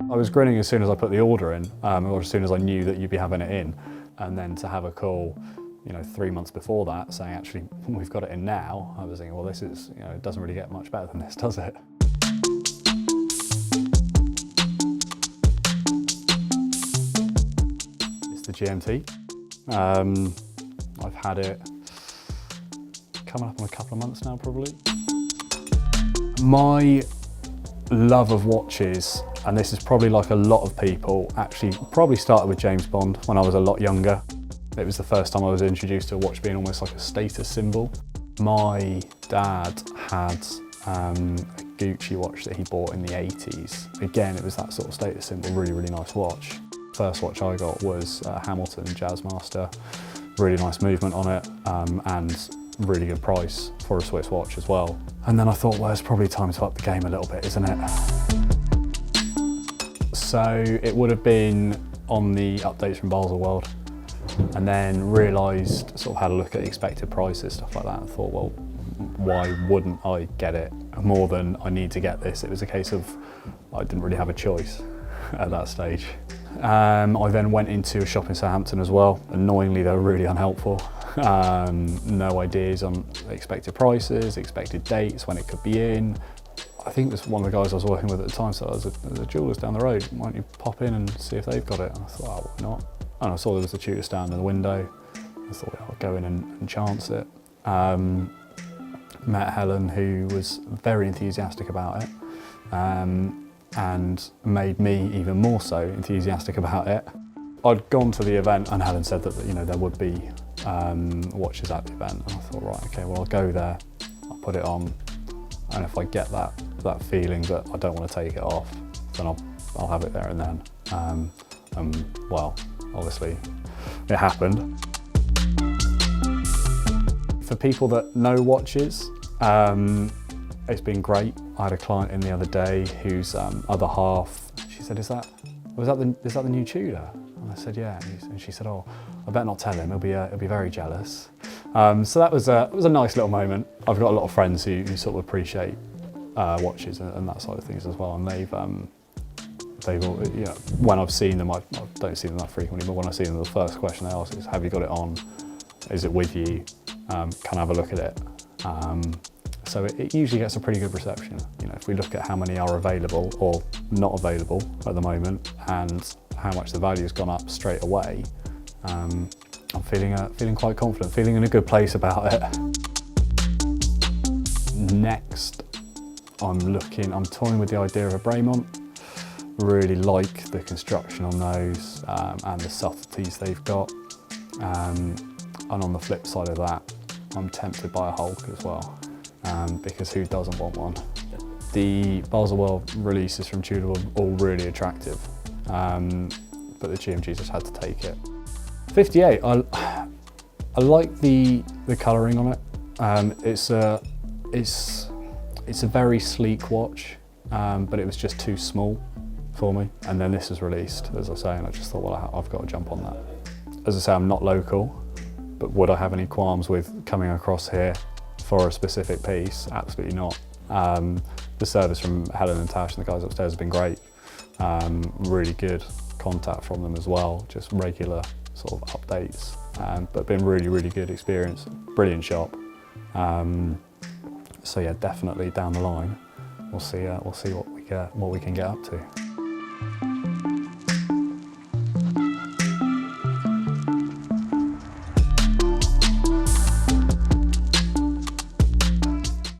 I was grinning as soon as I put the order in, or as soon as I knew that you'd be having it in. And then to have a call, 3 months before that saying, actually, we've got it in now, I was thinking, well, this is, it doesn't really get much better than this, does it? It's the GMT. I've had it coming up on a couple of months now, probably. My love of watches, and this is probably like a lot of people, actually probably started with James Bond when I was a lot younger. It was the first time I was introduced to a watch being almost like a status symbol. My dad had a Gucci watch that he bought in the 80s. Again, it was that sort of status symbol, really, really nice watch. First watch I got was Hamilton Jazzmaster. Really nice movement on it, and really good price for a Swiss watch as well. And then I thought, well, it's probably time to up the game a little bit, isn't it? So it would have been on the updates from Baselworld, and then realised, sort of had a look at expected prices, stuff like that, and thought, well, why wouldn't I get it more than I need to get this? It was a case of I didn't really have a choice at that stage. I then went into a shop in Southampton as well. Annoyingly, they were really unhelpful. No ideas on expected prices, expected dates, when it could be in. I think it was one of the guys I was working with at the time, so there's a jeweller's down the road, why don't you pop in and see if they've got it? And I thought, oh, why not? And I saw there was a Tudor stand in the window. I thought, yeah, I'll go in and chance it. Met Helen, who was very enthusiastic about it, and made me even more so enthusiastic about it. I'd gone to the event and Helen said that there would be watches at the event, and I thought, right, okay, well, I'll go there, I'll put it on, and if I get that feeling that I don't want to take it off, then I'll have it there and then. Well, obviously it happened. For people that know watches, it's been great. I had a client in the other day whose other half, she said, is that the new Tudor? And I said, yeah. And she said, oh, I better not tell him, he'll be very jealous. So that was a nice little moment. I've got a lot of friends who sort of appreciate watches and that side of things as well. And they've when I've seen them, I don't see them that frequently, but when I see them, the first question they ask is, have you got it on? Is it with you? Can I have a look at it? So it usually gets a pretty good reception. If we look at how many are available or not available at the moment, and how much the value's gone up straight away, I'm feeling quite confident, feeling in a good place about it. Next, I'm toying with the idea of a Bremont. Really like the construction on those and the subtleties they've got. And on the flip side of that, I'm tempted by a Hulk as well, because who doesn't want one? The Baselworld releases from Tudor were all really attractive, but the GMG just had to take it. 58, I like the colouring on it. It's a very sleek watch, but it was just too small for me. And then this was released, as I say, and I just thought, well, I've got to jump on that. As I say, I'm not local, but would I have any qualms with coming across here for a specific piece? Absolutely not. The service from Helen and Tash and the guys upstairs have been great. Really good contact from them as well, just regular sort of updates, but been really, really good experience. Brilliant shop. So yeah, definitely down the line, we'll see what we can get up to.